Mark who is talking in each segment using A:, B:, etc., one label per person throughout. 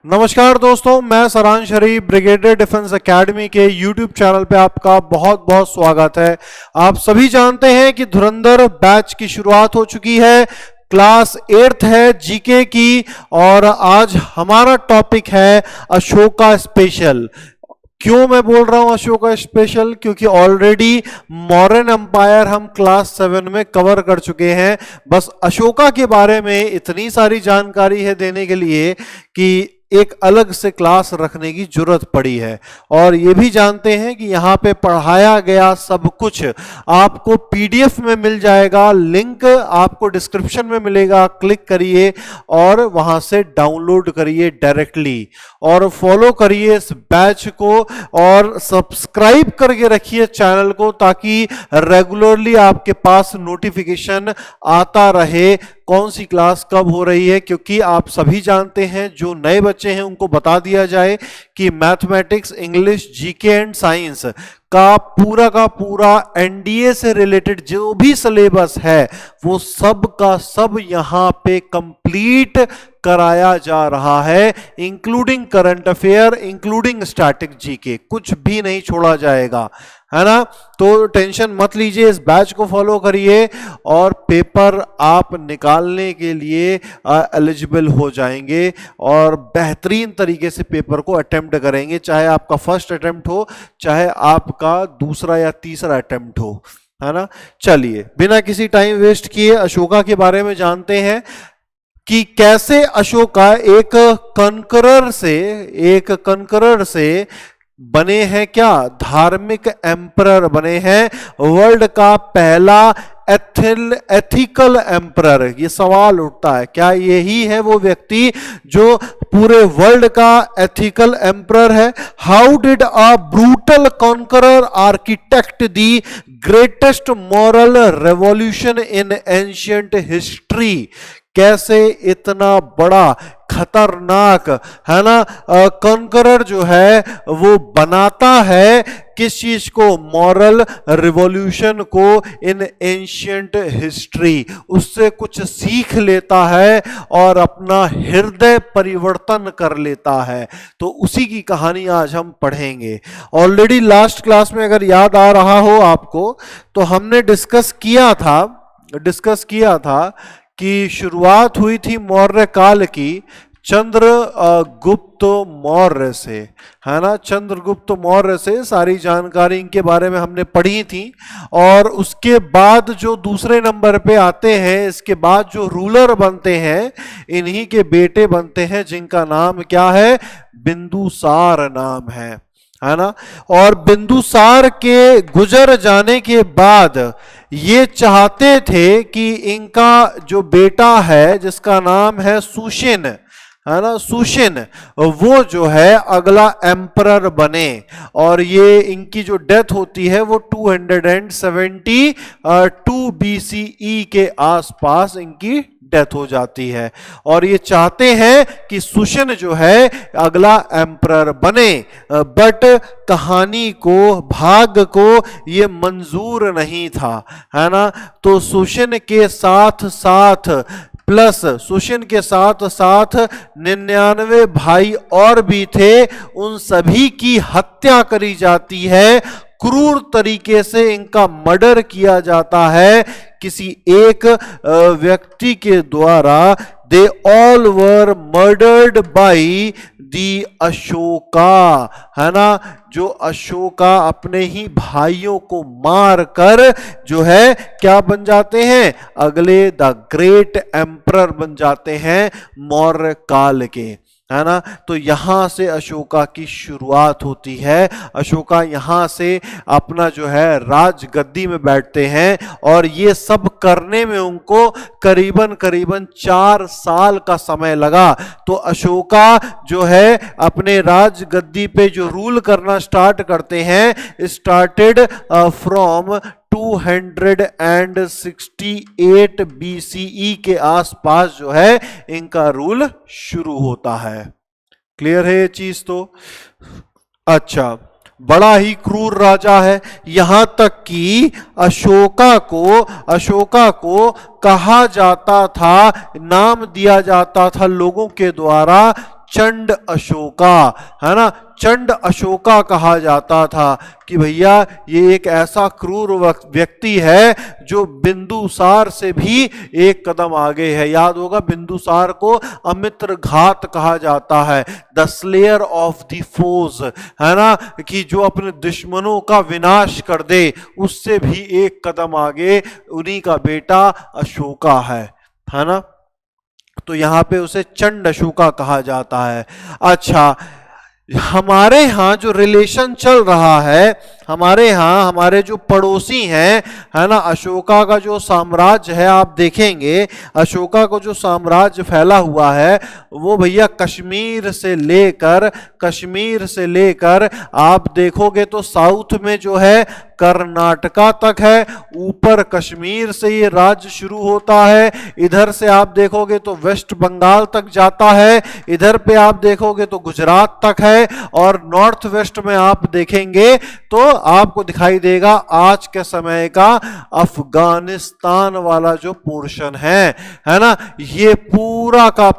A: नमस्कार दोस्तों, मैं सरान शरीफ ब्रिगेडियर डिफेंस एकेडमी के YouTube चैनल पे आपका बहुत बहुत स्वागत है। आप सभी जानते हैं कि धुरंधर बैच की शुरुआत हो चुकी है। क्लास 8th है जीके की और आज हमारा टॉपिक है अशोका स्पेशल। क्यों मैं बोल रहा हूं अशोका स्पेशल? क्योंकि ऑलरेडी मौर्यन एम्पायर हम क्लास 7 में कवर कर चुके हैं। बस अशोका के बारे में इतनी सारी जानकारी है देने के लिए कि एक अलग से क्लास रखने की जरूरत पड़ी है। और ये भी जानते हैं कि यहाँ पे पढ़ाया गया सब कुछ आपको पीडीएफ में मिल जाएगा। लिंक आपको डिस्क्रिप्शन में मिलेगा, क्लिक करिए और वहां से डाउनलोड करिए डायरेक्टली और फॉलो करिए इस बैच को और सब्सक्राइब करके रखिए चैनल को, ताकि रेगुलरली आपके पास नोटिफिकेशन आता रहे कौन सी क्लास कब हो रही है। क्योंकि आप सभी जानते हैं, जो नए बच्चे हैं उनको बता दिया जाए कि mathematics, English, GK and science का पूरा एनडीए से रिलेटेड जो भी सिलेबस है वो सब का सब यहाँ पे कंप्लीट कराया जा रहा है, including current affair, including static GK, कुछ भी नहीं छोड़ा जाएगा, है ना। तो टेंशन मत लीजिए, इस बैच को फॉलो करिए और पेपर आप निकालने के लिए एलिजिबल हो जाएंगे और बेहतरीन तरीके से पेपर को अटेम्प्ट करेंगे, चाहे आपका फर्स्ट अटेम्प्ट हो, चाहे आपका दूसरा या तीसरा अटेम्प्ट हो, है ना। चलिए बिना किसी टाइम वेस्ट किए अशोका के बारे में जानते हैं कि कैसे अशोका एक कनकरर से बने हैं, क्या धार्मिक एम्परर बने हैं, वर्ल्ड का पहला एथिकल एम्परर। ये सवाल उठता है, क्या यही है वो व्यक्ति जो पूरे वर्ल्ड का एथिकल एम्परर है? How did a brutal conqueror architect the greatest moral revolution in ancient history? कैसे इतना बड़ा खतरनाक, है ना, कॉन्करर जो है वो बनाता है किस चीज को? मॉरल रिवॉल्यूशन को इन एंशिएंट हिस्ट्री। उससे कुछ सीख लेता है और अपना हृदय परिवर्तन कर लेता है। तो उसी की कहानी आज हम पढ़ेंगे। ऑलरेडी लास्ट क्लास में अगर याद आ रहा हो आपको, तो हमने डिस्कस किया था कि शुरुआत हुई थी मौर्य काल की चंद्रगुप्त मौर्य से, है ना। चंद्रगुप्त मौर्य से सारी जानकारी इनके बारे में हमने पढ़ी थी। और उसके बाद जो दूसरे नंबर पे आते हैं, इसके बाद जो रूलर बनते हैं, इन्हीं के बेटे बनते हैं, जिनका नाम क्या है? बिंदुसार नाम है ना। और बिंदुसार के गुजर जाने के बाद ये चाहते थे कि इनका जो बेटा है, जिसका नाम है सुशिन, है ना, सुशिन, वो जो है अगला एम्परर बने। और ये इनकी जो डेथ होती है वो 272 BCE के आसपास इनकी डेथ हो जाती है। और ये चाहते हैं कि सुशिन जो है अगला एम्परर बने, बट कहानी को, भाग्य को ये मंजूर नहीं था, है ना। तो सुशिन के साथ साथ 99 भाई और भी थे, उन सभी की हत्या करी जाती है, क्रूर तरीके से इनका मर्डर किया जाता है किसी एक व्यक्ति के द्वारा। They all were murdered by the Ashoka, है ना। जो अशोका अपने ही भाइयों को मार कर जो है क्या बन जाते हैं? अगले द ग्रेट एम्परर बन जाते हैं मौर्य काल के, है ना। तो यहां से अशोका की शुरुआत होती है। अशोका यहां से अपना जो है राज गद्दी में बैठते हैं और ये सब करने में उनको करीबन 4 साल का समय लगा। तो अशोका जो है अपने राज गद्दी पे जो रूल करना स्टार्ट करते हैं, स्टार्टेड फ्रॉम 268 BCE के आसपास जो है इनका रूल शुरू होता है। क्लियर है ये चीज? तो अच्छा, बड़ा ही क्रूर राजा है। यहां तक कि अशोका को कहा जाता था, नाम दिया जाता था लोगों के द्वारा चंड अशोका, है ना, चंड अशोका कहा जाता था कि भैया ये एक ऐसा क्रूर व्यक्ति है जो बिंदुसार से भी एक कदम आगे है। याद होगा बिंदुसार को अमित्र घात कहा जाता है, द स्लेयर ऑफ द फोज, है ना, कि जो अपने दुश्मनों का विनाश कर दे, उससे भी एक कदम आगे उन्हीं का बेटा अशोका है ना। तो यहां पे उसे चंड अशोका कहा जाता है। अच्छा, हमारे यहाँ जो रिलेशन चल रहा है, हमारे यहाँ हमारे जो पड़ोसी हैं, है ना, अशोका का जो साम्राज्य है, आप देखेंगे अशोका को जो साम्राज्य फैला हुआ है वो भैया कश्मीर से लेकर आप देखोगे तो साउथ में जो है कर्नाटका तक है, ऊपर कश्मीर से ये राज्य शुरू होता है, इधर से आप देखोगे तो वेस्ट बंगाल तक जाता है, इधर पे आप देखोगे तो गुजरात तक है, और नॉर्थ वेस्ट में आप देखेंगे तो आपको दिखाई देगा आज के समय का अफगानिस्तान वाला जो पोर्शन है ना, ये पूरा का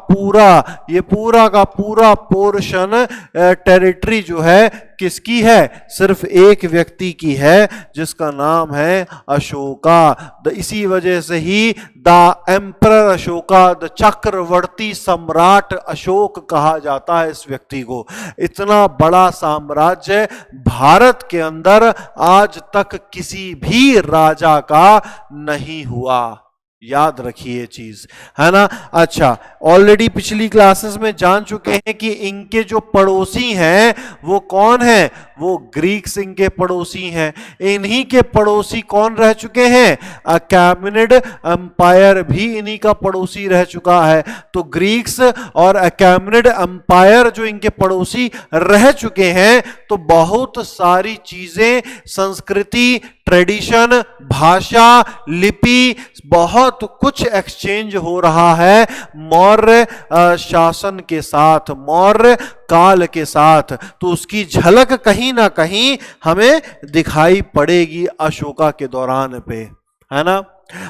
A: पूरा पोर्शन टेरिटरी जो है किसकी है? सिर्फ एक व्यक्ति की है जिसका नाम है अशोका। इसी वजह से ही द एम्परर अशोका, द चक्रवर्ती सम्राट अशोक कहा जाता है इस व्यक्ति को। इतना बड़ा साम्राज्य भारत के अंदर आज तक किसी भी राजा का नहीं हुआ, याद रखिए चीज, है ना। अच्छा, ऑलरेडी पिछली क्लासेस में जान चुके हैं कि इनके जो पड़ोसी हैं वो कौन है? वो ग्रीक्स इनके पड़ोसी हैं। इन्हीं के पड़ोसी कौन रह चुके हैं? अकैमेनिड एम्पायर भी इन्हीं का पड़ोसी रह चुका है। तो ग्रीक्स और अकैमेनिड एम्पायर जो इनके पड़ोसी रह चुके हैं, तो बहुत सारी चीजें, संस्कृति, ट्रेडिशन, भाषा, लिपि, बहुत कुछ एक्सचेंज हो रहा है मौर्य शासन के साथ, मौर्य काल के साथ। तो उसकी झलक कहीं ना कहीं हमें दिखाई पड़ेगी अशोका के दौरान पे, है ना।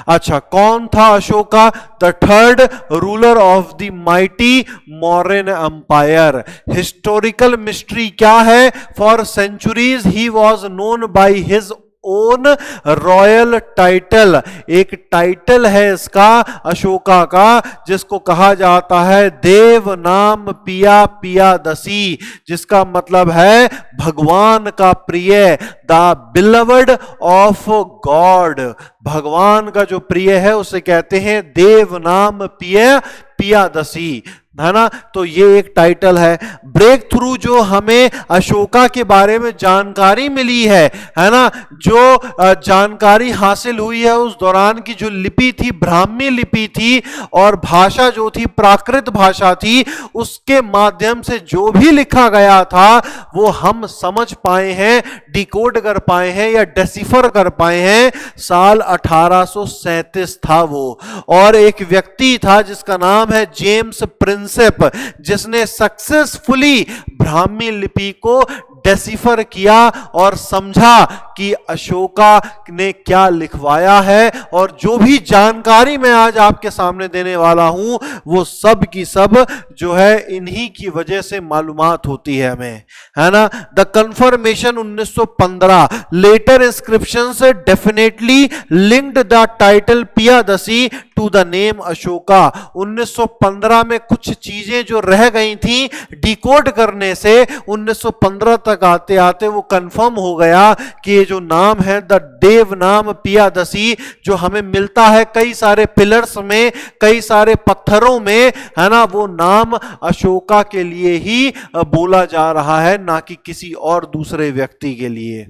A: अच्छा, कौन था Ashoka? The third ruler of the mighty Mauryan empire. Historical mystery क्या है? For centuries he was known by his own royal title. एक टाइटल है इसका अशोका का, जिसको कहा जाता है देव नाम पिया पियादसी, जिसका मतलब है भगवान का प्रिय, द बिलवड ऑफ गॉड। भगवान का जो प्रिय है उसे कहते हैं देव नाम पियादसी, है ना। तो ये एक टाइटल है। ब्रेक थ्रू जो हमें अशोका के बारे में जानकारी मिली है ना, जो जानकारी हासिल हुई है उस दौरान की जो लिपि थी, ब्राह्मी लिपि थी, और भाषा जो थी प्राकृत भाषा थी, उसके माध्यम से जो भी लिखा गया था वो हम समझ पाए हैं, डिकोड कर पाए हैं या डेसिफर कर पाए हैं। साल 1837 था वो, और एक व्यक्ति था जिसका नाम है जेम्स प्रिंसेप, जिसने सक्सेसफुली ब्राह्मी लिपि को डेसिफर किया और समझा कि अशोका ने क्या लिखवाया है। और जो भी जानकारी मैं आज आपके सामने देने वाला हूं वो सब की सब जो है इन्हीं की वजह से मालूमात होती है हमें, है ना। The confirmation 1915, later inscriptions definitely linked the title Piyadasi to the name Ashoka. 1915 में कुछ चीजें जो रह गई थी डिकोड करने से 1915 तक आते आते वो कंफर्म हो गया कि ये जो नाम है द देव नाम पियादसी, जो हमें मिलता है कई सारे पिलर्स में, कई सारे पत्थरों में, है ना, वो नाम अशोका के लिए ही बोला जा रहा है, ना कि किसी और दूसरे व्यक्ति के लिए।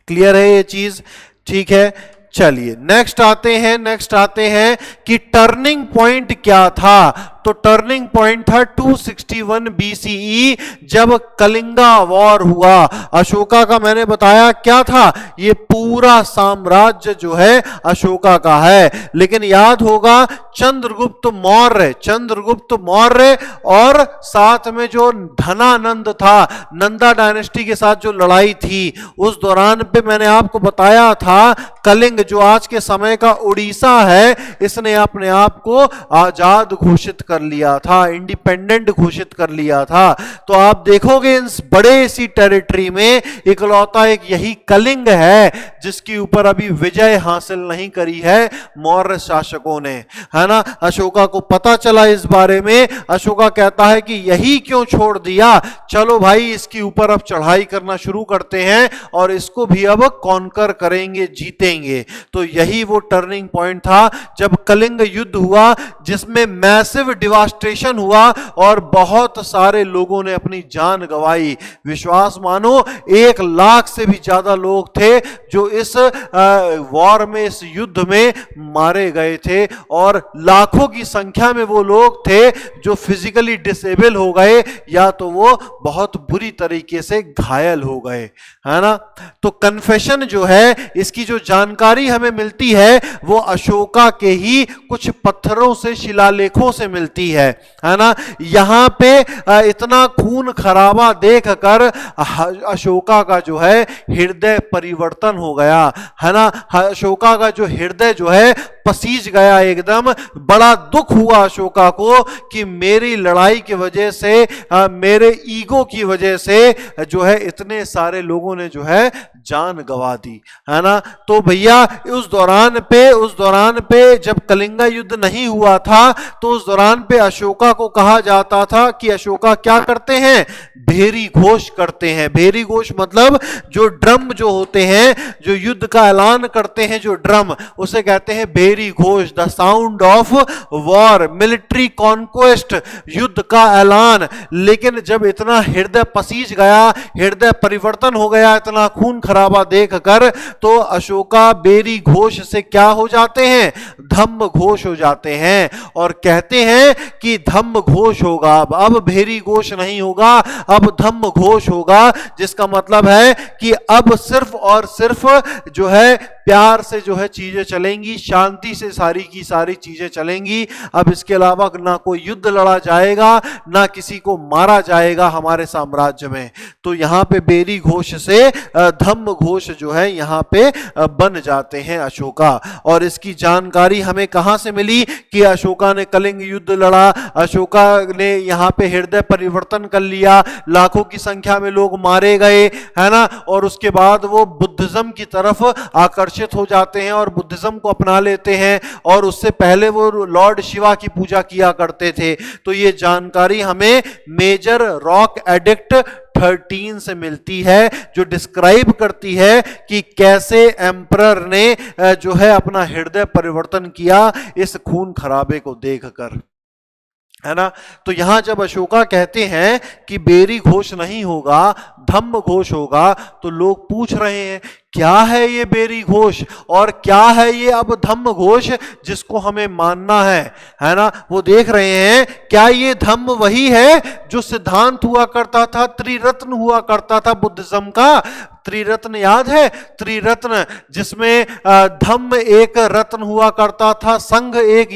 A: क्लियर है ये चीज? ठीक है, चलिए नेक्स्ट आते हैं कि टर्निंग पॉइंट क्या था। तो टर्निंग पॉइंट था 261 BCE, जब कलिंगा वॉर हुआ। अशोका का मैंने बताया क्या था, ये पूरा साम्राज्य जो है अशोका का है। लेकिन याद होगा चंद्रगुप्त मौर्य और साथ में जो धनानंद था, नंदा डायनेस्टी के साथ जो लड़ाई थी, उस दौरान पे मैंने आपको बताया था कलिंग जो आज के समय का उड़ीसा है, इसने अपने आप को आजाद घोषित कर लिया था, इंडिपेंडेंट घोषित कर लिया था। तो आप देखोगे इस बड़े सी टेरिटरी में इकलौता एक यही कलिंग है जिसके ऊपर अभी विजय हासिल नहीं करी है मौर्य शासकों ने, है ना। अशोका को पता चला इस बारे में, अशोका कहता है कि यही क्यों छोड़ दिया, चलो भाई इसके ऊपर अब चढ़ाई करना शुरू करते हैं और इसको भी अब कॉन्कर करेंगे, जीतेंगे। तो यही वो टर्निंग पॉइंट था जब कलिंग युद्ध हुआ, जिसमें मैसिव डिवास्टेशन हुआ और बहुत सारे लोगों ने अपनी जान गंवाई। विश्वास मानो 1 लाख से भी ज्यादा लोग थे जो इस वॉर में, इस युद्ध में मारे गए थे, और लाखों की संख्या में वो लोग थे जो फिजिकली डिसेबल हो गए या तो वो बहुत बुरी तरीके से घायल हो गए, है ना। तो कन्फेशन जो है, इसकी जो जानकारी हमें मिलती है वो अशोका के ही कुछ पत्थरों से, शिलालेखों से मिलती है ना। यहां पे इतना खून खराबा देखकर अशोका का जो है हृदय परिवर्तन हो गया, है ना। अशोका का जो हृदय जो है पसीज गया एकदम। बड़ा दुख हुआ अशोका को कि मेरी लड़ाई की वजह से, मेरे ईगो की वजह से जो है इतने सारे लोगों ने जो है जान गंवा दी, है ना। तो भैया उस दौरान पे जब कलिंगा युद्ध नहीं हुआ था तो उस दौरान पे अशोका को कहा जाता था कि अशोका क्या करते हैं, भेरी घोष करते हैं। भेरी घोष मतलब जो ड्रम जो होते हैं, जो युद्ध का ऐलान करते हैं, जो ड्रम, उसे कहते हैं भेरी घोष, the sound of war, military conquest, युद्ध का ऐलान। लेकिन जब इतना हृदय पसीज गया, हृदय परिवर्तन हो गया इतना खून खराबा देखकर, तो अशोका बेरी घोष से क्या हो जाते हैं, धम्म घोष हो जाते हैं और कहते हैं कि धम्म घोष होगा, अब भेरी घोष नहीं होगा, अब धम्म घोष होगा। जिसका मतलब है कि अब सिर्फ और सिर्फ जो है प्यार से जो है चीजें चलेंगी, शांति से सारी की सारी चीजें चलेंगी। अब इसके अलावा ना कोई युद्ध लड़ा जाएगा, ना किसी को मारा जाएगा हमारे साम्राज्य में। तो यहां पे बेरी घोष से धम्म घोष जो है यहां पे बन जाते हैं अशोका। और इसकी जानकारी हमें कहां से मिली कि अशोका ने कलिंग युद्ध लड़ा, अशोका ने यहां पे हृदय परिवर्तन कर लिया, लाखों की संख्या में लोग मारे गए, है ना। और उसके बाद वो बुद्धिज्म की तरफ आकर्षित हो जाते हैं और बुद्धिज्म को अपना लेते हैं, और उससे पहले वो लॉर्ड शिवा की पूजा किया करते थे। तो ये जानकारी हमें मेजर रॉक एडिक्ट 13 से मिलती है, जो डिस्क्राइब करती है कि कैसे एम्परर ने जो है अपना हृदय परिवर्तन किया इस खून खराबे को देखकर, है ना। तो यहां जब अशोका कहते हैं कि बेरी घोष नहीं होगा, धम्म घोष होगा, तो लोग पूछ रहे हैं क्या है ये बेरी घोष और क्या है ये अब धम्म घोष जिसको हमें मानना है ना। वो देख रहे हैं क्या ये धम्म वही है जो सिद्धांत हुआ करता था, त्रिरत्न हुआ करता था बुद्धिज्म का। त्रिरत्न याद है, त्रिरत्न जिसमें धम्म एक रत्न हुआ करता था, संघ एक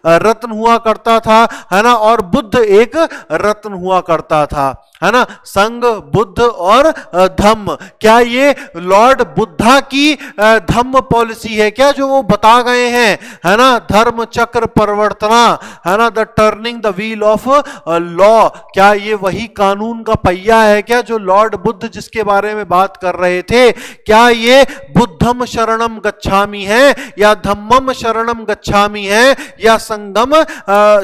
A: रत्न हुआ करता था, है ना, और बुद्ध एक रत्न हुआ करता था, है ना। संघ, बुद्ध और धम्म, क्या ये लॉर्ड बुद्धा की धम्म पॉलिसी है क्या जो वो बता गए हैं, है ना। धर्म चक्र परिवर्तना, है ना, the turning the wheel of law, क्या ये वही कानून का पहिया है क्या जो लॉर्ड बुद्ध जिसके बारे में बात कर रहे थे। क्या ये बुद्धम शरणम गच्छामि है या धम्मम शरणम गच्छामि है या संगम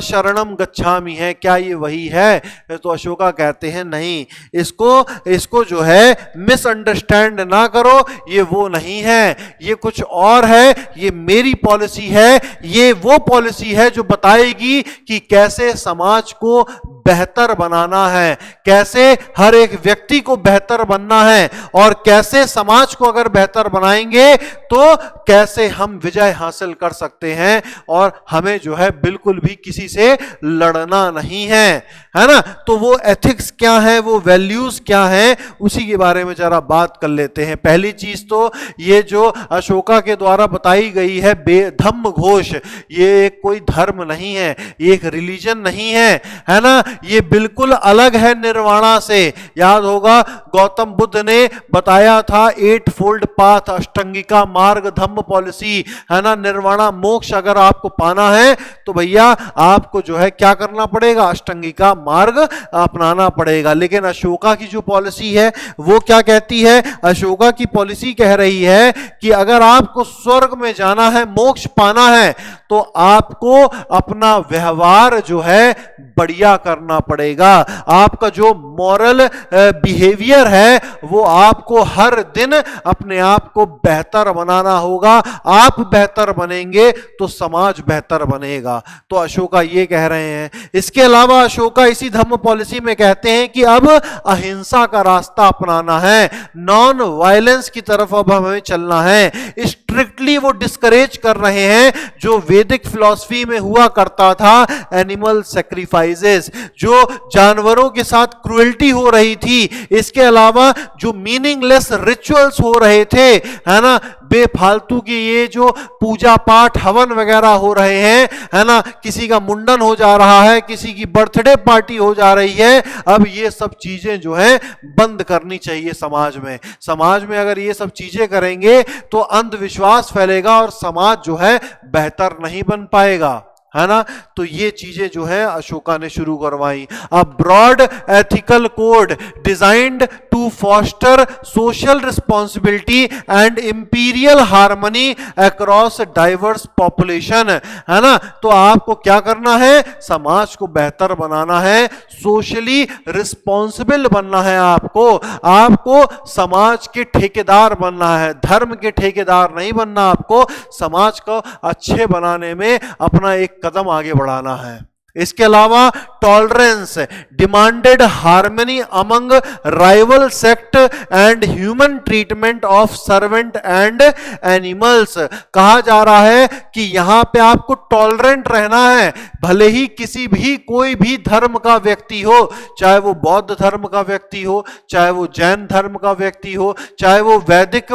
A: शरणम गच्छामि है, क्या ये वही है। तो अशोका कहते हैं नहीं, इसको जो है मिसअंडरस्टैंड ना करो, ये वो नहीं है, ये कुछ और है, ये मेरी पॉलिसी है, ये वो पॉलिसी है जो बताएगी कि कैसे समाज को बेहतर बनाना है, कैसे हर एक व्यक्ति को बेहतर बनना है, और कैसे समाज को अगर बेहतर बनाएंगे तो कैसे हम विजय हासिल कर सकते हैं, और हमें जो है बिल्कुल भी किसी से लड़ना नहीं है ना। तो वो एथिक्स क्या है, वो वैल्यूज क्या है, उसी के बारे में जरा बात कर लेते हैं। पहली चीज तो ये जो अशोका के द्वारा बताई गई है धम्म घोष, ये कोई धर्म नहीं है, ये एक रिलीजन नहीं है ना। ये बिल्कुल अलग है निर्वाणा से। याद होगा गौतम बुद्ध ने बताया था 8 फोल्ड पाथ, अष्टांगिका मार्ग, धम्म पॉलिसी, है ना। निर्वाणा मोक्ष अगर आपको पाना है तो भैया आपको जो है क्या करना पड़ेगा, अष्टांगिका मार्ग अपनाना पड़ेगा। लेकिन अशोका की जो पॉलिसी है वो क्या कहती है, अशोका की पॉलिसी कह रही है कि अगर आपको स्वर्ग में जाना है, मोक्ष पाना है, तो आपको अपना व्यवहार जो है बढ़िया करना पड़ेगा। आपका जो मॉरल बिहेवियर है वो आपको हर दिन अपने आप को बेहतर बनाना होगा। आप बेहतर बनेंगे तो समाज बेहतर बनेगा। तो अशोका ये कह रहे हैं। इसके अलावा अशोका इसी धम्म पॉलिसी में कहते हैं कि अब अहिंसा का रास्ता अपनाना है, नॉन वायलेंस की तरफ अब हमें चलना है। स्ट्रिक्टली वो डिस्करेज कर रहे हैं जो वैदिक फिलॉसफी में हुआ करता था, एनिमल सैक्रिफाइसेस, जो जानवरों के साथ क्रुएल्टी हो रही थी। इसके अलावा जो मीनिंगलेस रिचुअल्स हो रहे थे, है ना, बेफालतू की ये जो पूजा पाठ हवन वगैरह हो रहे हैं, है ना, किसी का मुंडन हो जा रहा है, किसी की बर्थडे पार्टी हो जा रही है, अब ये सब चीजें जो है बंद करनी चाहिए समाज में। समाज में अगर ये सब चीजें करेंगे तो अंधविश्वास फैलेगा और समाज जो है बेहतर नहीं बन पाएगा, है ना। तो ये चीजें जो है अशोका ने शुरू करवाई। A broad ethical code designed to foster social responsibility and imperial harmony across diverse population, है ना। तो आपको क्या करना है, समाज को बेहतर बनाना है, सोशली रिस्पॉन्सिबल बनना है। आपको समाज के ठेकेदार बनना है, धर्म के ठेकेदार नहीं बनना। आपको समाज को अच्छे बनाने में अपना एक कदम आगे बढ़ाना है। इसके अलावा tolerance demanded harmony among rival sect and human treatment of servant and animals. कहा जा रहा है कि यहां पे आपको टॉलरेंट रहना है, भले ही किसी भी कोई भी धर्म का व्यक्ति हो, चाहे वो बौद्ध धर्म का व्यक्ति हो, चाहे वो जैन धर्म का व्यक्ति हो, चाहे वो वैदिक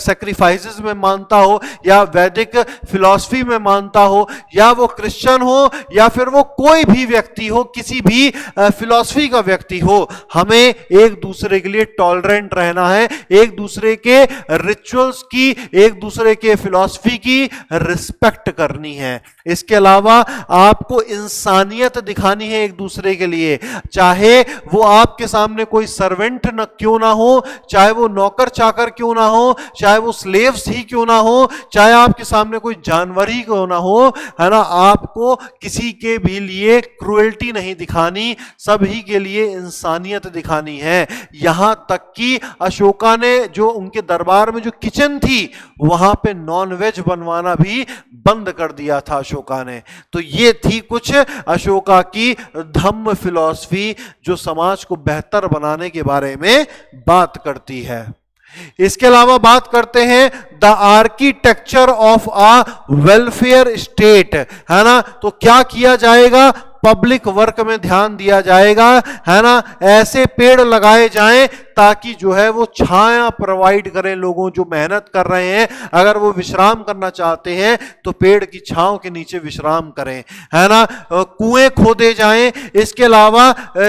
A: सैक्रिफाइसेस में मानता हो या वैदिक फिलॉसफी में मानता हो, या वो क्रिश्चियन हो या फिर वो कोई भी व्यक्ति हो, किसी भी फिलॉसफी का व्यक्ति हो, हमें एक दूसरे के लिए टॉलरेंट रहना है, एक दूसरे के रिचुअल्स की, एक दूसरे के फिलॉसफी की रिस्पेक्ट करनी है। इसके अलावा आपको इंसानियत दिखानी है एक दूसरे के लिए, चाहे वो आपके सामने कोई सर्वेंट न क्यों ना हो, चाहे वो नौकर चाकर क्यों ना हो, चाहे वो स्लेव्स ही क्यों ना हो, चाहे आपके सामने कोई जानवर ही क्यों ना हो, है ना। आपको किसी के भी लिए क्रुएल्टी नहीं दिखानी, सभी के लिए इंसानियत दिखानी है। यहां तक कि अशोका ने जो उनके दरबार में जो किचन थी वहां पे नॉनवेज बनवाना भी बंद कर दिया था अशोका ने। तो ये थी कुछ अशोका की धम्म फिलॉसफी जो समाज को बेहतर बनाने के बारे में बात करती है। इसके अलावा बात करते हैं the architecture of a welfare state, है ना। तो क्या किया जाएगा, पब्लिक वर्क में ध्यान दिया जाएगा, है ना। ऐसे पेड़ लगाए जाएं ताकि जो है वो छाया प्रोवाइड करें लोगों जो मेहनत कर रहे हैं। अगर वो विश्राम करना चाहते हैं तो पेड़ की छांव के नीचे विश्राम करें, है ना। कुएं खोदे जाएं, इसके अलावा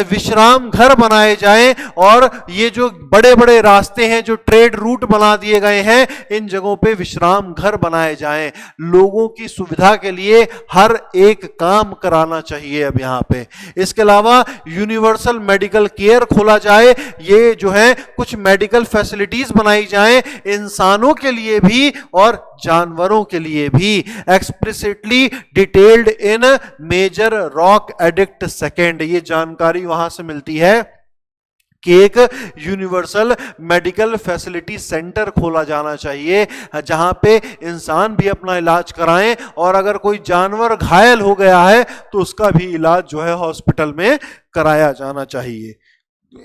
A: विश्राम घर बनाए जाएं, और ये जो बड़े बड़े रास्ते हैं जो ट्रेड रूट बना दिए गए हैं, इन जगहों पे विश्राम घर बनाए जाएं। लोगों की सुविधा के लिए हर एक काम कराना चाहिए अब यहां पे। इसके अलावा यूनिवर्सल मेडिकल केयर खोला जाए, ये जो है कुछ मेडिकल फैसिलिटीज बनाई जाएं इंसानों के लिए भी और जानवरों के लिए भी, explicitly detailed in major rock edict second. ये जानकारी वहां से मिलती है कि एक यूनिवर्सल मेडिकल फैसिलिटी सेंटर खोला जाना चाहिए जहां पे इंसान भी अपना इलाज कराएं, और अगर कोई जानवर घायल हो गया है तो उसका भी इलाज जो है हॉस्पिटल में कराया जाना चाहिए।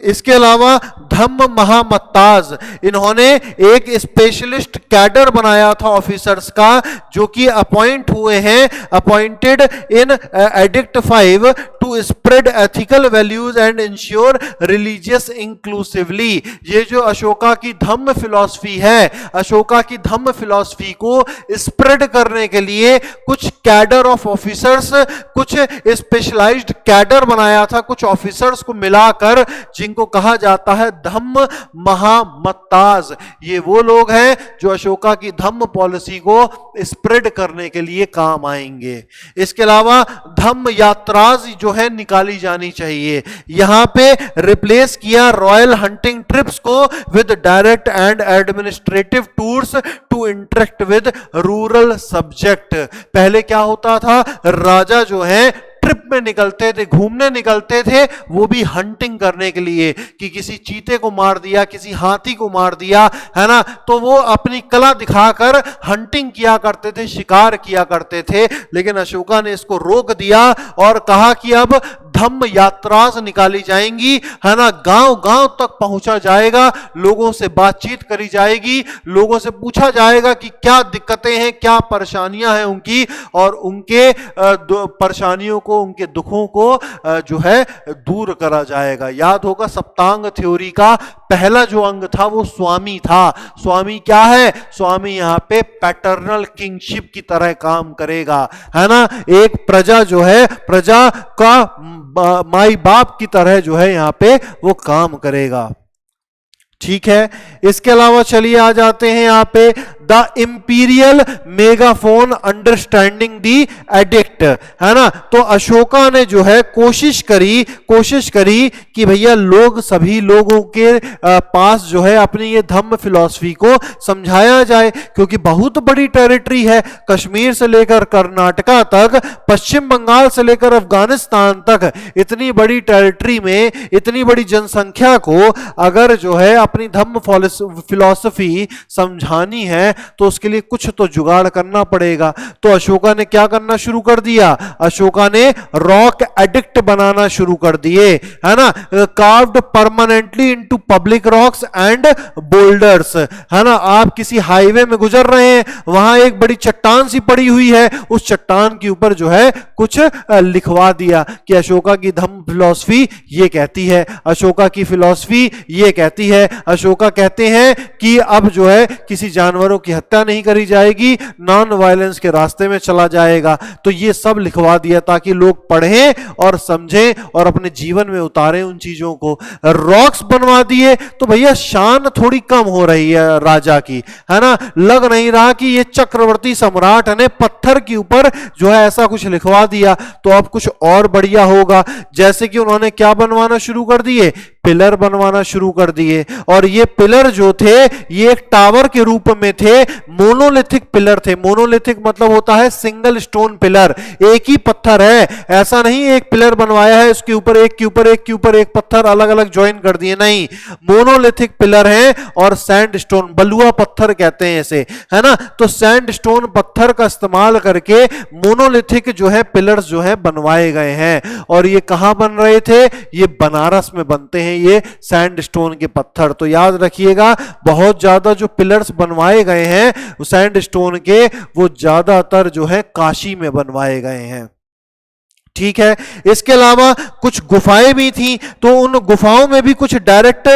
A: इसके अलावा धम्म महामत्ताज, इन्होंने एक स्पेशलिस्ट कैडर बनाया था ऑफिसर्स का, जो कि अपॉइंट हुए हैं, appointed in edict 5 to spread ethical values and ensure religious inclusively. ये जो अशोका की धम्म फिलॉसफी है, अशोका की धम्म फिलॉसफी को स्प्रेड करने के लिए कुछ कैडर ऑफ ऑफिसर्स, कुछ स्पेशलाइज्ड कैडर बनाया था, कुछ ऑफिसर्स को मिलाकर, जिनको कहा जाता है धम्म महामत्ताज। ये वो लोग हैं जो अशोका की धम्म पॉलिसी को स्प्रेड करने के लिए काम आएंगे। इसके अलावा धम्म यात्राज जो है निकाली जानी चाहिए। यहां पे रिप्लेस किया रॉयल हंटिंग ट्रिप्स को with direct and administrative tours to interact with rural subject. पहले क्या होता था, राजा जो है ट्रिप में निकलते थे, घूमने निकलते थे, वो भी हंटिंग करने के लिए, कि किसी चीते को मार दिया, किसी हाथी को मार दिया, है ना, तो वो अपनी कला दिखाकर हंटिंग किया करते थे, शिकार किया करते थे। लेकिन अशोका ने इसको रोक दिया और कहा कि अब धम्म यात्रास निकाली जाएंगी, है ना, गांव गांव तक पहुंचा जाएगा, लोगों से बातचीत करी जाएगी, लोगों से पूछा जाएगा कि क्या दिक्कतें हैं, क्या परेशानियां हैं उनकी, और उनके परेशानियों को, उनके दुखों को जो है दूर करा जाएगा। याद होगा सप्तांग थ्योरी का पहला जो अंग था वो स्वामी था। स्वामी क्या है, स्वामी यहां पे पैटर्नल किंगशिप की तरह काम करेगा, है ना, एक प्रजा जो है, प्रजा का माई बाप की तरह जो है यहां पे वो काम करेगा। ठीक है, इसके अलावा चलिए आ जाते हैं यहां पे the imperial megaphone understanding the addict, है ना। तो अशोका ने जो है कोशिश करी कि भैया लोग, सभी लोगों के पास जो है अपनी ये धम्म फिलॉसफी को समझाया जाए, क्योंकि बहुत बड़ी टेरिटरी है, कश्मीर से लेकर कर्नाटका तक, पश्चिम बंगाल से लेकर अफगानिस्तान तक, इतनी बड़ी टेरिटरी में इतनी बड़ी जनसंख्या को अगर जो है अपनी धम्म फिलॉसफी समझानी है तो उसके लिए कुछ तो जुगाड़ करना पड़ेगा। तो अशोका ने क्या करना शुरू कर दिया, अशोका ने रॉक एडिक्ट बनाना शुरू कर दिए, है ना, carved permanently into public rocks and boulders, है ना। आप किसी हाईवे में गुजर रहे हैं, वहां एक बड़ी चट्टान सी पड़ी हुई है, उस चट्टान के ऊपर जो है कुछ लिखवा दिया कि अशोका की धम्म फिलॉसफी ये कहती है, अशोका की फिलॉसफी ये कहती है, अशोका कहते हैं कि अब जो है किसी जानवरों की हत्या नहीं करी जाएगी, नॉन वायलेंस के रास्ते में चला जाएगा। तो ये सब लिखवा दिया ताकि लोग पढ़ें और समझें और अपने जीवन में उतारें उन चीजों को। रॉक्स बनवा दिए तो भैया शान थोड़ी कम हो रही है राजा की, है ना, लग नहीं रहा कि ये चक्रवर्ती सम्राट ने पत्थर के ऊपर जो है ऐसा कुछ लिखवा दिया, तो अब कुछ और बढ़िया होगा। जैसे कि उन्होंने क्या बनवाना शुरू कर दिए, पिलर बनवाना शुरू कर दिए, और ये पिलर जो थे ये एक टावर के रूप में थे, मोनोलिथिक पिलर थे। मोनोलिथिक मतलब होता है सिंगल स्टोन पिलर, एक ही पत्थर है, ऐसा नहीं एक पिलर बनवाया है उसके ऊपर एक के ऊपर एक के ऊपर एक पत्थर अलग अलग ज्वाइन कर दिए, नहीं, मोनोलिथिक पिलर है। और सैंडस्टोन, बलुआ पत्थर कहते हैं इसे, है ना, तो सैंडस्टोन पत्थर का इस्तेमाल करके मोनोलिथिक जो है पिलर्स जो है बनवाए गए हैं। और ये कहां बन रहे थे, ये बनारस में बनते हैं ये सैंडस्टोन के पत्थर। तो याद रखिएगा बहुत ज्यादा जो पिलर्स बनवाए गए हैं सैंडस्टोन के, वो ज्यादातर जो है काशी में बनवाए गए हैं। ठीक है, इसके अलावा कुछ गुफाएं भी थी, तो उन गुफाओं में भी कुछ डायरेक्ट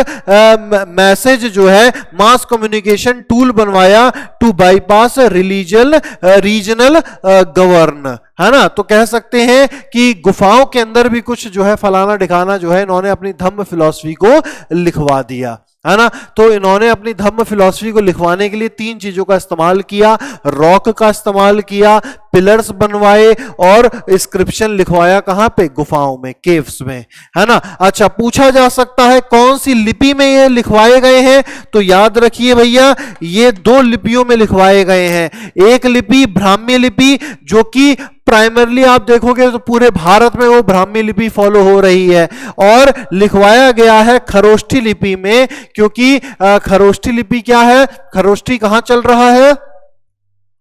A: मैसेज जो है मास कम्युनिकेशन टूल बनवाया टू बाईपास रीजनल गवर्न, है ना। तो कह सकते हैं कि गुफाओं के अंदर भी कुछ जो है फलाना ढिकाना जो है इन्होंने अपनी धम्म फिलॉसफी को लिखवा दिया, है ना। तो इन्होंने अपनी धम्म फिलॉसफी को लिखवाने के लिए तीन चीजों का इस्तेमाल किया, रॉक का इस्तेमाल किया, पिलर्स बनवाए और इंस्क्रिप्शन लिखवाया, कहां पे, गुफाओं में, केव्स में, है ना। अच्छा, पूछा जा सकता है कौन सी लिपि में ये लिखवाए गए हैं, तो याद रखिए भैया ये दो लिपियों में लिखवाए गए हैं। एक लिपि ब्राह्मी लिपि, जो कि प्राइमरली आप देखोगे तो पूरे भारत में वो ब्राह्मी लिपि फॉलो हो रही है, और लिखवाया गया है खरोष्ठी लिपि में, क्योंकि खरोष्ठी लिपि क्या है, खरोष्ठी कहां चल रहा है,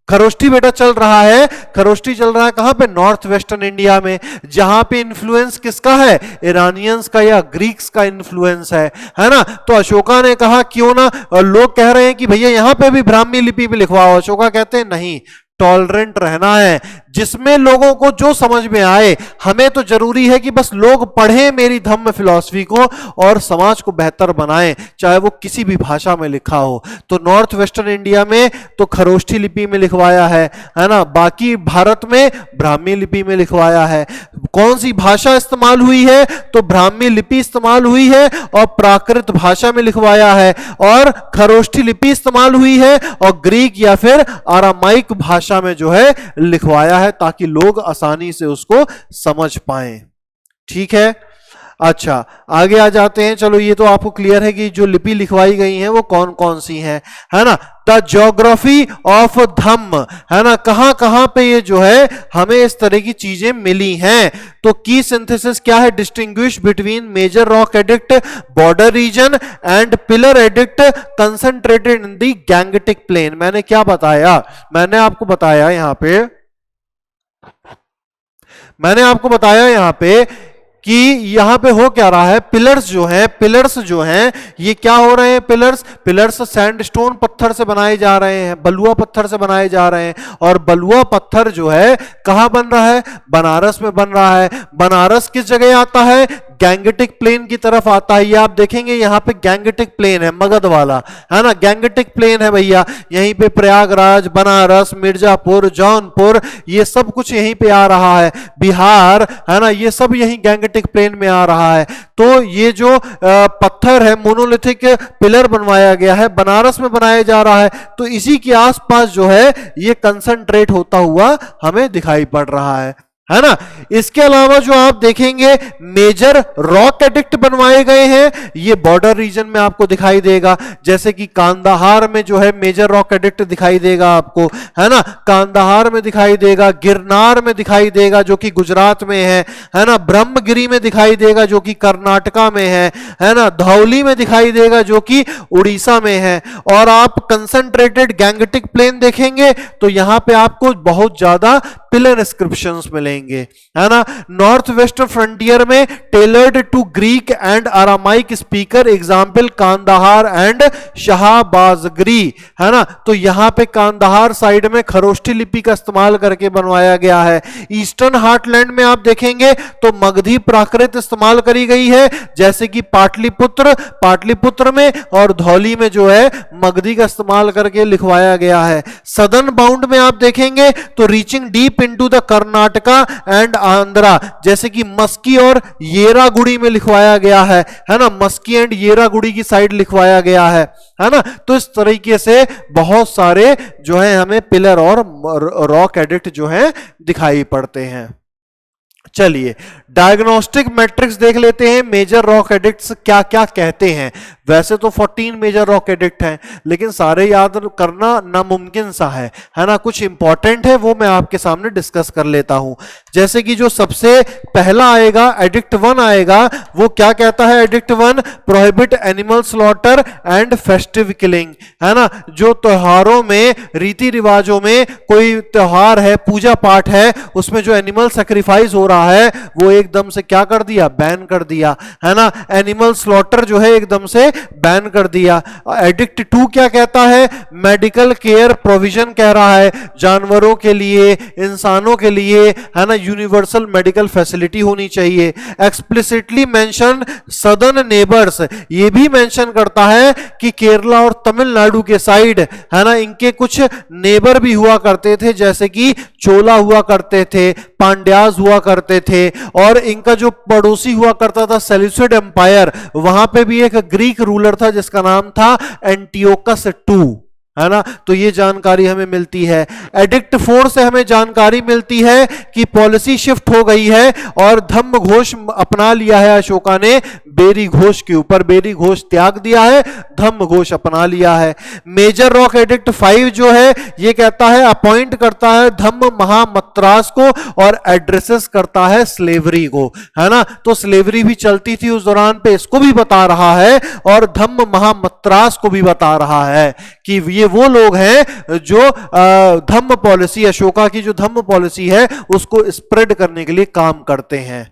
A: खरोष्ठी बेटा चल रहा है, खरोष्ठी चल रहा है कहां पे? नॉर्थ वेस्टर्न इंडिया में, जहां पे इन्फ्लुएंस किसका है? ईरानियंस का या ग्रीक्स का इन्फ्लुएंस है ना। तो अशोका ने कहा क्यों ना, लोग कह रहे हैं कि भैया यहां पे भी ब्राह्मी लिपि में लिखवाओ, अशोका कहते हैं नहीं, टॉलरेंट रहना है, जिसमें लोगों को जो समझ में आए। हमें तो जरूरी है कि बस लोग पढ़ें मेरी धम्म फिलॉसफी को और समाज को बेहतर बनाएं, चाहे वो किसी भी भाषा में लिखा हो। तो नॉर्थ वेस्टर्न इंडिया में तो खरोष्ठी लिपि में लिखवाया है ना, बाकी भारत में ब्राह्मी लिपि में लिखवाया है। कौन सी भाषा इस्तेमाल हुई है? तो ब्राह्मी लिपि इस्तेमाल हुई है और प्राकृत भाषा में लिखवाया है, और खरोष्ठी लिपि इस्तेमाल हुई है और ग्रीक या फिर आरामाइक भाषा में जो है लिखवाया है, ताकि लोग आसानी से उसको समझ पाएं। ठीक है, अच्छा आगे आ जाते हैं। चलो ये तो आपको क्लियर है कि जो लिपि लिखवाई गई हैं वो कौन कौन सी हैं, है ना। द ज्योग्राफी ऑफ धम्म, है ना, कहां कहां पे ये जो है हमें इस तरह की चीजें मिली हैं। तो की सिंथेसिस क्या है? Distinguish between major rock edict, border region and pillar edict concentrated in the Gangetic plain. मैंने क्या बताया? मैंने आपको बताया यहां पे कि यहां पे हो क्या रहा है, पिलर्स जो हैं ये क्या हो रहे हैं? पिलर्स सैंडस्टोन पत्थर से बनाए जा रहे हैं, बलुआ पत्थर से बनाए जा रहे हैं, और बलुआ पत्थर जो है कहां बन रहा है? बनारस में बन रहा है। बनारस किस जगह आता है? गैंगटिक प्लेन की तरफ आता है। ये आप देखेंगे यहां पे गैंगटिक प्लेन है, मगध वाला, है ना, गैंगटिक प्लेन है भैया। यहीं पे प्रयागराज, बनारस, मिर्जापुर, जौनपुर, ये सब कुछ यहीं पे आ रहा है। बिहार, है ना, ये सब यहीं गैंगटिक प्लेन में आ रहा है। तो ये जो पत्थर है, मोनोलिथिक पिलर बनवाया गया है, बनारस में बनाया जा रहा है। तो इसी के आसपास जो है ये कंसंट्रेट होता हुआ हमें दिखाई पड़ रहा है ना। इसके अलावा जो आप देखेंगे मेजर रॉक एडिक्ट बनवाए गए हैं, ये बॉर्डर रीजन में आपको दिखाई देगा। जैसे कि कांदाहार में जो है मेजर रॉक एडिक्ट दिखाई देगा आपको, है ना, कांदाहार में दिखाई देगा, गिरनार में दिखाई देगा जो कि गुजरात में है ना, ब्रह्मगिरी में दिखाई देगा जो कि कर्नाटका में है ना, धौली में दिखाई देगा जो कि उड़ीसा में है। और आप कंसंट्रेटेड गैंगटिक प्लेन देखेंगे तो यहां पे आपको बहुत ज्यादा पिलर इंस्क्रिप्शंस मिलेंगे, है ना। नॉर्थ वेस्ट फ्रंटियर में tailored to Greek and Aramaic speaker, example Kandahar and Shahbazgarhi, है ना। तो यहां पे कांदाहार साइड में खरोष्ठी लिपि का इस्तेमाल करके बनवाया गया है। ईस्टर्न हार्टलैंड में आप देखेंगे तो मगधी प्राकृत इस्तेमाल करी गई है, जैसे कि पाटलिपुत्र में और धौली में जो है मगधी का इस्तेमाल करके लिखवाया गया है। सदर्न बाउंड में आप देखेंगे तो reaching deep into the Karnataka and Andhra, जैसे कि मस्की और येरागुड़ी में लिखवाया गया है ना, मस्की एंड येरागुड़ी की साइड लिखवाया गया है ना। तो इस तरीके से बहुत सारे जो है हमें पिलर और रॉक एडिक्ट जो है दिखाई पड़ते हैं। चलिए डायग्नोस्टिक मैट्रिक्स देख लेते हैं, मेजर रॉक एडिक्ट्स क्या क्या कहते हैं। वैसे तो 14 मेजर रॉक एडिक्ट हैं, लेकिन सारे याद करना नामुमकिन सा है ना। कुछ इंपॉर्टेंट है वो मैं आपके सामने डिस्कस कर लेता हूं। जैसे कि जो सबसे पहला आएगा एडिक्ट 1 आएगा, वो क्या कहता है? Addict 1 prohibit animal slaughter and festive killing, है ना। जो त्योहारों में, रीति रिवाजों में, कोई त्योहार है, पूजा पाठ है, उसमें जो एनिमल सेक्रीफाइस हो रहा है वो एकदम से क्या कर दिया? बैन कर दिया, है ना। एनिमल स्लॉटर जो है एकदम से बैन कर दिया। एडिक्ट 2 क्या कहता है? मेडिकल केयर प्रोविजन कह रहा है, जानवरों के लिए, इंसानों के लिए, है ना, यूनिवर्सल मेडिकल फैसिलिटी होनी चाहिए। एक्सप्लिसिटली मेंशन सदर्न नेबर्स, ये भी मेंशन करता है कि केरला और तमिलनाडु के साइड, है ना, इनके कुछ नेबर भी हुआ करते थे, जैसे कि चोला हुआ करते थे, पांड्याज हुआ करते थे, और इनका जो पड़ोसी हुआ करता था सेल्यूसिड एम्पायर, वहां पे भी एक ग्रीक रूलर था जिसका नाम था एंटियोकस II, है ना। तो ये जानकारी हमें मिलती है। एडिक्ट 4 से हमें जानकारी मिलती है कि पॉलिसी शिफ्ट हो गई है और धम्म घोष अपना लिया है अशोका ने बेरी घोष के ऊपर। बेरी घोष त्याग दिया है, धम्म घोष अपना लिया है। मेजर रॉक एडिक्ट 5 जो है ये कहता है अपॉइंट करता है धम्म महामत्रास को और एड्रेसेस करता है स्लेवरी को, है ना। तो स्लेवरी भी चलती थी उस दौरान पे, इसको भी बता रहा है और धम्म महामत्रास को भी बता रहा है कि ये वो लोग हैं जो धम्म पॉलिसी, अशोका की जो धम्म पॉलिसी है उसको स्प्रेड करने के लिए काम करते हैं।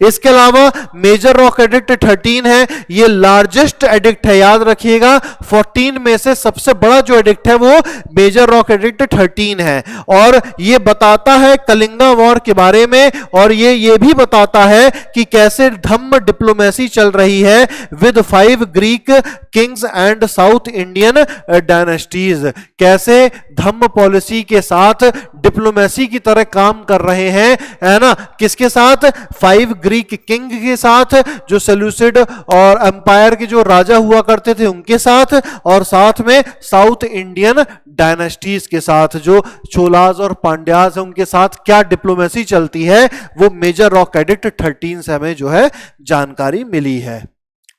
A: इसके अलावा मेजर रॉक एडिक्ट 13 है, ये लार्जेस्ट एडिक्ट है, याद रखिएगा 14 में से सबसे बड़ा जो एडिक्ट है वो मेजर रॉक एडिक्ट 13 है। और ये बताता है कलिंगा वॉर के बारे में और ये भी बताता है कि कैसे धम्म डिप्लोमेसी चल रही है with 5 Greek Kings and south Indian dynasties, कैसे धम्म पॉलिसी के साथ डिप्लोमेसी की तरह काम कर रहे हैं, है ना। किसके साथ? 5 ग्रीक किंग के साथ, जो सेल्यूसिड और एम्पायर के जो राजा हुआ करते थे उनके साथ, और साथ में साउथ इंडियन डायनेस्टीज के साथ, जो चोलाज और पांड्याज है उनके साथ क्या डिप्लोमेसी चलती है, वो मेजर रॉक एडिक्ट 13 से हमें जो है जानकारी मिली है।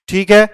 A: ठीक है।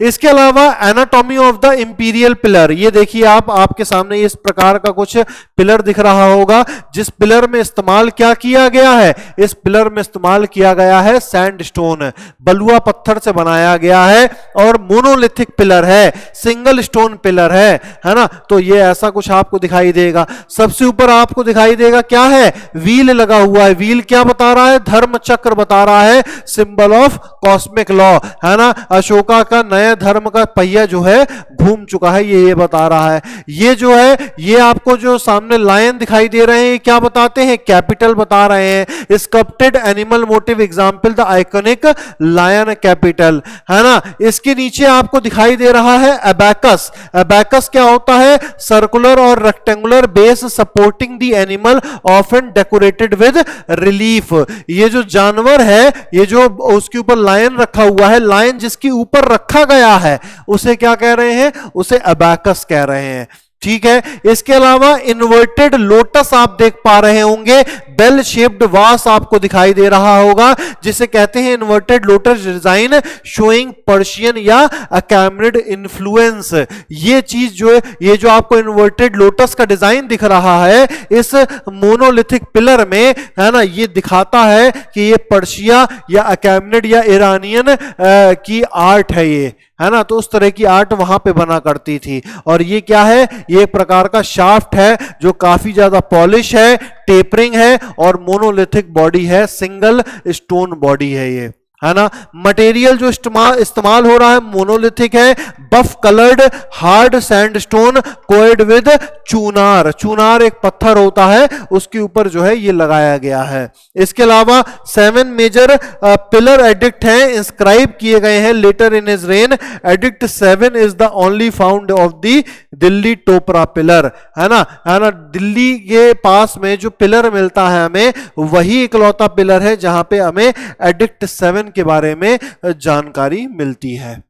A: इसके अलावा anatomy of the imperial pillar, ये देखिए आपके सामने इस प्रकार का कुछ पिलर दिख रहा होगा, जिस पिलर में इस्तेमाल क्या किया गया है, इस पिलर में इस्तेमाल किया गया है सैंडस्टोन, बलुआ पत्थर से बनाया गया है और मोनोलिथिक पिलर है, सिंगल स्टोन पिलर है ना। तो ये ऐसा कुछ आपको दिखाई देगा। सबसे ऊपर आपको दिखाई देगा क्या है, व्हील लगा हुआ है। व्हील क्या बता रहा है? धर्म चक्र बता रहा है, सिंबल ऑफ कॉस्मिक लॉ, है ना। अशोका का नया धर्म का पहिया जो है घूम चुका है, ये बता रहा है। ये जो है, ये आपको जो सामने लायन दिखाई दे रहे हैं, क्या बताते हैं? कैपिटल बता रहे हैं। Sculpted animal motif example the iconic lion capital, है ना। इसके नीचे आपको दिखाई दे रहा है अबैकस। अबैकस क्या होता है? सर्कुलर और rectangular base supporting the animal often decorated with relief. ये जो जानवर है, ये जो उसके ऊपर लायन रखा हुआ है, लायन जिसके ऊपर रखा गया है उसे क्या कह रहे हैं? उसे अबैकस कह रहे हैं। ठीक है। इसके अलावा इन्वर्टेड लोटस आप देख पा रहे होंगे, बेल शेप्ड वास आपको दिखाई दे रहा होगा, जिसे कहते हैं inverted lotus design showing Persian या अकैमरिड इन्फ्लुएंस। ये चीज जो है, ये जो आपको इन्वर्टेड लोटस का डिजाइन दिख रहा है इस मोनोलिथिक पिलर में, है ना, ये दिखाता है कि ये पर्शिया या अकैमरिड या ईरानियन की आर्ट है, ये है ना। तो उस तरह की आर्ट वहां पे बना करती थी। और ये क्या है? ये एक प्रकार का शाफ्ट है जो काफी ज्यादा पॉलिश है, टेपरिंग है और मोनोलिथिक बॉडी है, सिंगल स्टोन बॉडी है ये, है ना। मटेरियल जो इस्तेमाल हो रहा है मोनोलिथिक है, buff coloured hard sandstone coed with Chunar. Chunar एक पत्थर होता है, उसके ऊपर जो है ये लगाया गया है। इसके अलावा 7 मेजर पिलर एडिक्ट हैं, इंस्क्राइब किए गए हैं later in his reign. Edict 7 is the only found of the Delhi Topra pillar, है ना। दिल्ली के पास में जो पिलर मिलता है हमें, वही इकलौता पिलर है जहां पे हमें एडिक्ट 7 के बारे में जानकारी मिलती है।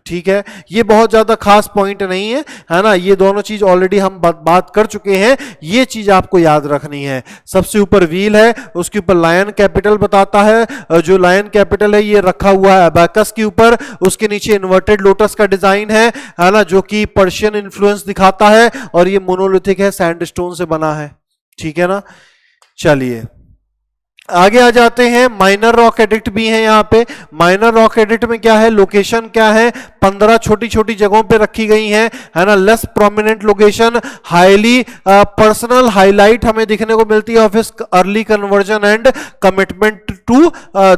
A: ठीक है। ये बहुत ज्यादा खास पॉइंट नहीं है ना। ये दोनों चीज ऑलरेडी हम बात कर चुके हैं, ये चीज आपको याद रखनी है। सबसे ऊपर व्हील है, उसके ऊपर लायन कैपिटल बताता है, जो लायन कैपिटल है ये रखा हुआ है अबैकस के ऊपर। उसके नीचे इन्वर्टेड लोटस का डिजाइन है ना, जो कि पर्शियन इन्फ्लुएंस दिखाता है और ये मोनोलिथिक है, सैंडस्टोन से बना है। ठीक है ना। चलिए आगे आ जाते हैं। माइनर रॉक एडिक्ट भी है यहाँ पे। माइनर रॉक एडिक्ट में क्या है? लोकेशन क्या है? 15 छोटी छोटी जगहों पे रखी गई हैं, है ना। Less prominent location, highly personal highlight हमें दिखने को मिलती है of his early conversion and commitment to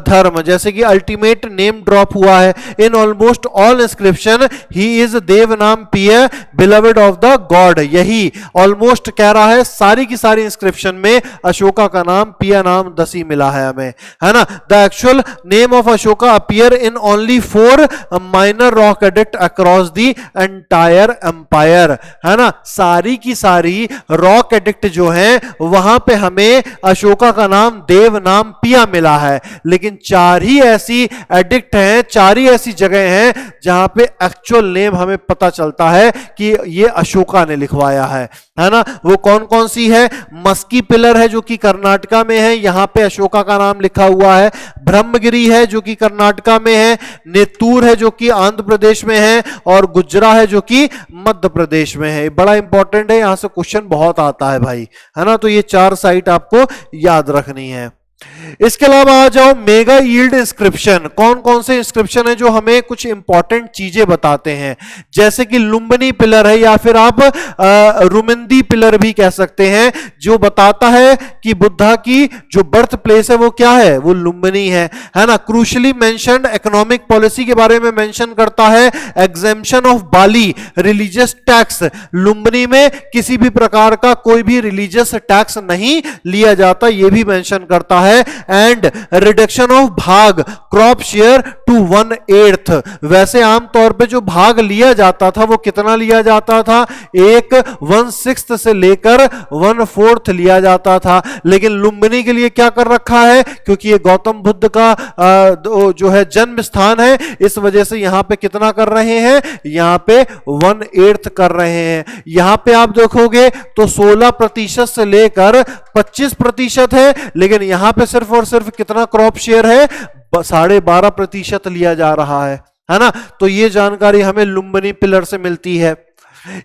A: dharma, जैसे कि अल्टीमेट नेम ड्रॉप हुआ है in almost all inscription, he is Devanampiya beloved of the god. यही ऑलमोस्ट कह रहा है, सारी की सारी इंस्क्रिप्शन में अशोका का नाम पिया नाम दसी मिला है हमें, है ना। The actual name of Ashoka appear in only 4 minor rock edict across the entire empire, है ना। सारी की सारी रॉक एडिक्ट जो हैं वहां पे हमें अशोका का नाम देव नाम पिया मिला है, लेकिन 4 ही ऐसी एडिक्ट हैं, 4 ही ऐसी जगह हैं जहां पे एक्चुअल नेम हमें पता चलता है कि ये अशोका ने लिखवाया है ना। वो कौन कौन सी है? मस्की पिलर है जो कि कर्नाटका में है, यहां पे अशोका का नाम लिखा हुआ है, ब्रह्मगिरी है जो कि कर्नाटका में है, नेतूर है जो कि आंध्र प्रदेश में है, और गुजरा है जो कि मध्य प्रदेश में है। बड़ा इंपॉर्टेंट है, यहां से क्वेश्चन बहुत आता है भाई, है ना। तो ये 4 साइट आपको याद रखनी है। इसके अलावा आ जाओ मेगा यील्ड इंस्क्रिप्शन। कौन कौन से इंस्क्रिप्शन है जो हमें कुछ इंपॉर्टेंट चीजें बताते हैं, जैसे कि लुम्बिनी पिलर है, या फिर आप रुमिंदी पिलर भी कह सकते हैं, जो बताता है कि बुद्धा की जो बर्थ प्लेस है वो क्या है, वो लुम्बिनी है ना। क्रूशली मेंशन्ड इकोनॉमिक पॉलिसी के बारे में मेंशन करता है, exemption of Bali religious tax, Lumbini में किसी भी प्रकार का कोई भी रिलीजियस टैक्स नहीं लिया जाता, ये भी मेंशन करता है। एंड रिडक्शन ऑफ भाग क्रॉप शेयर टू 1/8। वैसे आमतौर पे जो भाग लिया जाता था वो कितना लिया जाता था, 1/6 से लेकर 1/4 लिया जाता था, लेकिन लुम्बिनी के लिए क्या कर रखा है, क्योंकि ये गौतम बुद्ध का जो है जन्म स्थान है, इस वजह से यहां पे कितना कर रहे हैं, यहां पे 1/8 कर रहे हैं। यहां पे आप देखोगे तो 16% से लेकर 25% है, लेकिन यहां पे सिर्फ और सिर्फ कितना क्रॉप शेयर है, 12.5% लिया जा रहा है ना। तो ये जानकारी हमें लुम्बिनी पिलर से मिलती है।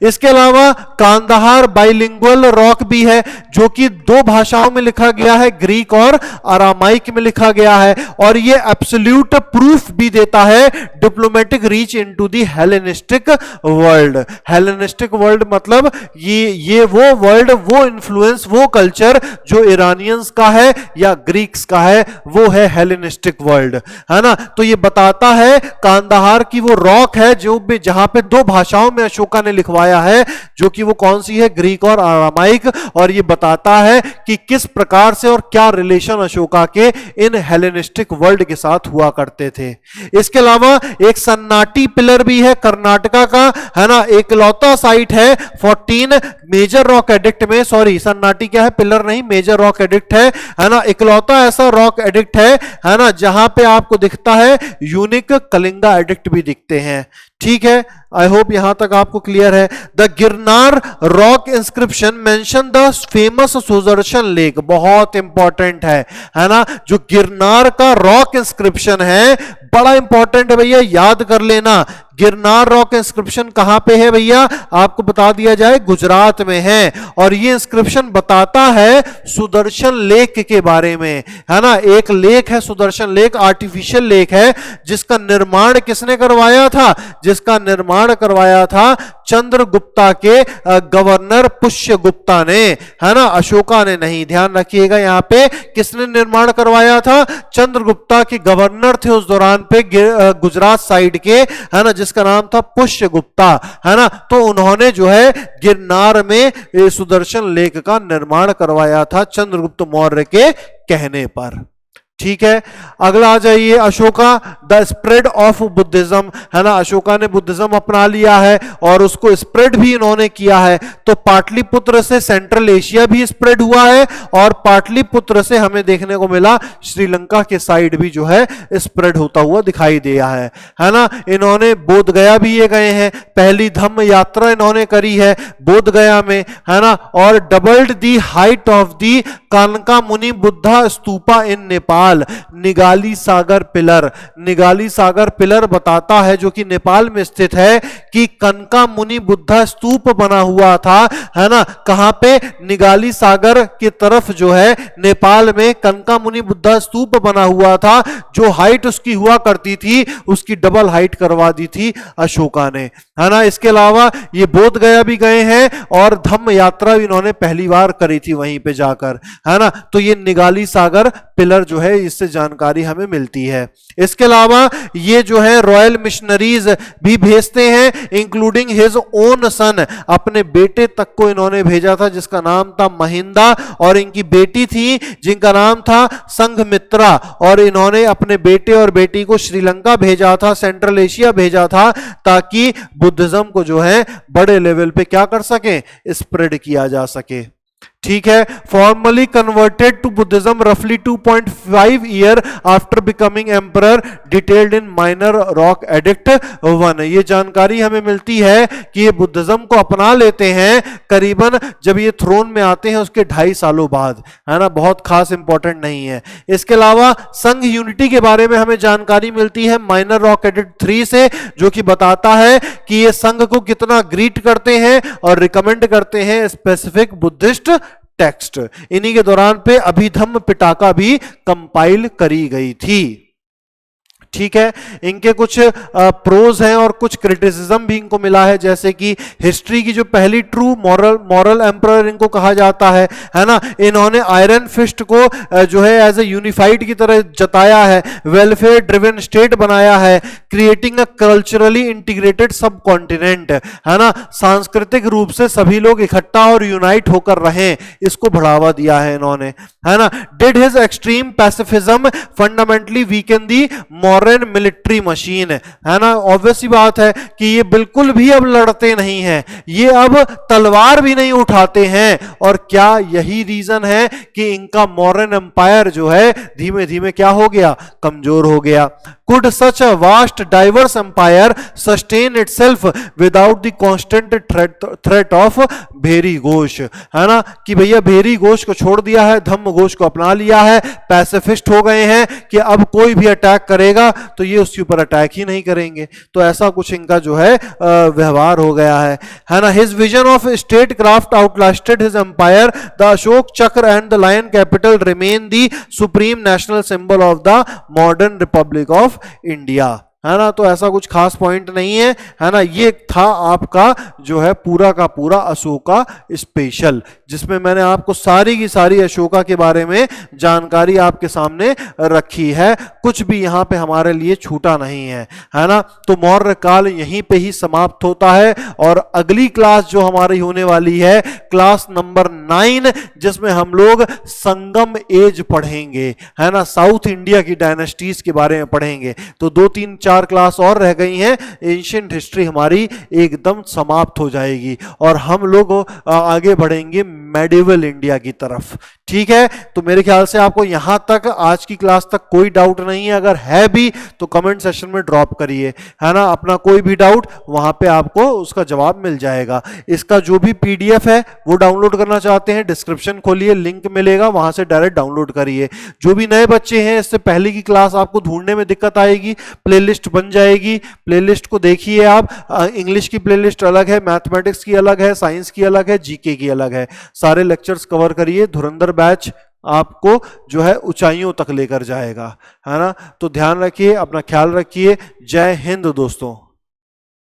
A: इसके अलावा कांदाहार बाइलिंगुअल रॉक भी है, जो कि 2 भाषाओं में लिखा गया है, ग्रीक और अरामाइक में लिखा गया है, और ये एब्सोल्यूट प्रूफ भी देता है diplomatic reach into the Hellenistic world. Hellenistic world मतलब ये वो वर्ल्ड, वो इन्फ्लुएंस, वो कल्चर जो ईरानियंस का है या ग्रीक्स का है, वो है हेलेनिस्टिक वर्ल्ड, है ना। तो ये बताता है कांदाहार की वो रॉक है जो जहां पे 2 भाषाओं में अशोका ने लिखवाया है, जो कि वो कौन सी है, ग्रीक और अरामाइक, और ये बताता है कि किस प्रकार से और क्या रिलेशन अशोका के इन हेलेनिस्टिक वर्ल्ड के साथ हुआ करते थे। इसके अलावा एक सन्नाटी पिलर भी है कर्नाटका का, है ना, एकलौता साइट है 14 मेजर रॉक एडिक्ट में, सॉरी सन्नाटी क्या है, पिलर नहीं, मेजर रॉक एडिक्ट है ना, इकलौता ऐसा रॉक एडिक्ट है ना, जहां पे आपको दिखता है यूनिक कलिंगा एडिक्ट भी दिखते हैं। ठीक है, आई होप यहां तक आपको क्लियर है। The Girnar rock inscription mention the famous Sudarshan lake, बहुत इंपॉर्टेंट है ना। जो गिरनार का रॉक इंस्क्रिप्शन है बड़ा इंपॉर्टेंट है भैया, याद कर लेना। गिरनार रॉक इंस्क्रिप्शन कहां पे है भैया, आपको बता दिया जाए, गुजरात में है, और ये इंस्क्रिप्शन बताता है सुदर्शन लेक के बारे में, है ना। एक लेक है सुदर्शन लेक, आर्टिफिशियल लेक है, जिसका निर्माण किसने करवाया था, जिसका निर्माण करवाया था चंद्रगुप्ता के गवर्नर पुष्यगुप्ता ने, है ना, अशोका ने नहीं। ध्यान रखिएगा यहां पे किसने निर्माण करवाया था, चंद्रगुप्ता के गवर्नर थे उस दौरान पे गुजरात साइड के, है ना, जिसका नाम था पुष्यगुप्ता, है ना। तो उन्होंने जो है गिरनार में सुदर्शन लेक का निर्माण करवाया था चंद्रगुप्त मौर्य के कहने पर। ठीक है, अगला आ जाइए, Ashoka the spread of Buddhism, है ना। अशोका ने बुद्धिज्म अपना लिया है और उसको स्प्रेड भी इन्होंने किया है। तो पाटलिपुत्र से सेंट्रल एशिया भी स्प्रेड हुआ है, और पाटलिपुत्र से हमें देखने को मिला श्रीलंका के साइड भी जो है स्प्रेड होता हुआ दिखाई दिया है ना। इन्होंने बोध गया भी ये गए हैं, पहली धम्म यात्रा इन्होंने करी है बोध गया में, है ना, और doubled the height of the Kanaka Muni Buddha stupa in Nepal. Nigali Sagar pillar, Nigali Sagar pillar बताता है, जो कि नेपाल में स्थित है, कि कनका मुनि बुद्धा स्तूप बना हुआ था, है ना, कहां पे, निगाली सागर की तरफ जो है नेपाल में कनका मुनि बुद्धा स्तूप बना हुआ था, जो हाइट उसकी हुआ करती थी उसकी डबल हाइट करवा दी थी अशोका ने, है ना। इसके अलावा ये बोध गया भी गए हैं, और धम्म यात्रा भी इन्होंने पहली बार करी थी वहीं पे जाकर, है ना। तो ये निगाली सागर पिलर जो है, इससे जानकारी हमें मिलती है। इसके अलावा ये जो है रॉयल मिशनरीज भी भेजते हैं, इंक्लूडिंग हिज ओन सन, अपने बेटे तक को इन्होंने भेजा था, जिसका नाम था महिंदा, और इनकी बेटी थी जिनका नाम था संघमित्रा, और इन्होंने अपने बेटे और बेटी को श्रीलंका भेजा था, सेंट्रल एशिया भेजा था, ताकि बुद्धिज्म को जो है बड़े लेवल पे क्या कर सके, स्प्रेड किया जा सके। ठीक है, फॉर्मली कन्वर्टेड टू बुद्धिज्म रफली 2.5 year after becoming emperor, detailed इन माइनर रॉक एडिक्ट 1। ये जानकारी हमें मिलती है कि ये बुद्धिज्म को अपना लेते हैं करीबन जब ये थ्रोन में आते हैं उसके 2.5 सालों बाद, है ना, बहुत खास इंपॉर्टेंट नहीं है। इसके अलावा संघ यूनिटी के बारे में हमें जानकारी मिलती है माइनर रॉक एडिक्ट 3 से, जो कि बताता है कि ये संघ को कितना ग्रीट करते हैं और रिकमेंड करते हैं स्पेसिफिक बुद्धिस्ट टेक्स्ट। इन्हीं के दौरान पे अभिधम्म पिटाका भी कंपाइल करी गई थी। ठीक है, इनके कुछ प्रोज हैं और कुछ क्रिटिसिज्म भी इनको मिला है, जैसे कि हिस्ट्री की जो पहली ट्रू मॉरल एम्परर इनको कहा जाता है ना। इन्होंने आयरन फिस्ट को जो है एज ए यूनिफाइड की तरह जताया है, वेलफेयर ड्रिवन स्टेट बनाया है, क्रिएटिंग अ कल्चरली इंटीग्रेटेड सब कॉन्टिनेंट, है ना, सांस्कृतिक रूप से सभी लोग इकट्ठा और यूनाइट होकर रहें, इसको बढ़ावा दिया है इन्होंने, है ना। Did his extreme pacifism fundamentally weaken the military machine, है ना। ऑब्वियस सी बात है कि ये बिल्कुल भी अब लड़ते नहीं हैं, ये अब तलवार भी नहीं उठाते हैं, और क्या यही रीजन है कि इनका मॉडर्न एम्पायर जो है धीमे धीमे क्या हो गया, कमजोर हो गया। Could such a vast diverse empire sustain itself without the constant threat of भेरी घोष, है ना, कि भैया भेरी घोष को छोड़ दिया है, धम्म घोष को अपना लिया है, पैसिफिस्ट हो गए हैं कि अब कोई भी अटैक करेगा तो ये उसके ऊपर अटैक ही नहीं करेंगे। तो ऐसा कुछ इनका जो है व्यवहार हो गया है ना। His vision of statecraft outlasted his empire, the Ashoka Chakra and the lion capital remain the supreme national symbol of the modern republic of India, है ना। तो ऐसा कुछ खास पॉइंट नहीं है ना। ये था आपका जो है पूरा का पूरा अशोका स्पेशल, जिसमें मैंने आपको सारी की सारी अशोका के बारे में जानकारी आपके सामने रखी है, कुछ भी यहाँ पे हमारे लिए छूटा नहीं है ना। तो मौर्य काल यहीं पे ही समाप्त होता है, और अगली क्लास जो हमारी होने वाली है क्लास नंबर 9, जिसमें हम लोग संगम एज पढ़ेंगे, है ना, साउथ इंडिया की डायनेस्टीज के बारे में पढ़ेंगे। तो 2-3-4 क्लास और रह गई हैं, एंशिएंट हिस्ट्री हमारी एकदम समाप्त हो जाएगी और हम लोग आगे बढ़ेंगे मेडिवल इंडिया की तरफ। ठीक है, तो मेरे ख्याल से आपको यहां तक आज की क्लास तक कोई डाउट नहीं है, अगर है भी तो कमेंट सेक्शन में ड्रॉप करिए, है ना, अपना कोई भी डाउट, वहां पे आपको उसका जवाब मिल जाएगा। इसका जो भी पीडीएफ है वो डाउनलोड करना चाहते हैं, डिस्क्रिप्शन खोलिए, लिंक मिलेगा, वहां से डायरेक्ट डाउनलोड करिए। जो भी नए बच्चे हैं, इससे पहले की क्लास आपको ढूंढने में दिक्कत आएगी, प्लेलिस्ट बन जाएगी, प्लेलिस्ट को देखिए आप। इंग्लिश की प्लेलिस्ट अलग है, मैथमेटिक्स की अलग है, साइंस की अलग है, जीके की अलग है, सारे लेक्चर्स कवर करिए। धुरंधर बैच आपको जो है ऊंचाइयों तक लेकर जाएगा, है ना। तो ध्यान रखिए, अपना ख्याल रखिए। जय हिंद दोस्तों।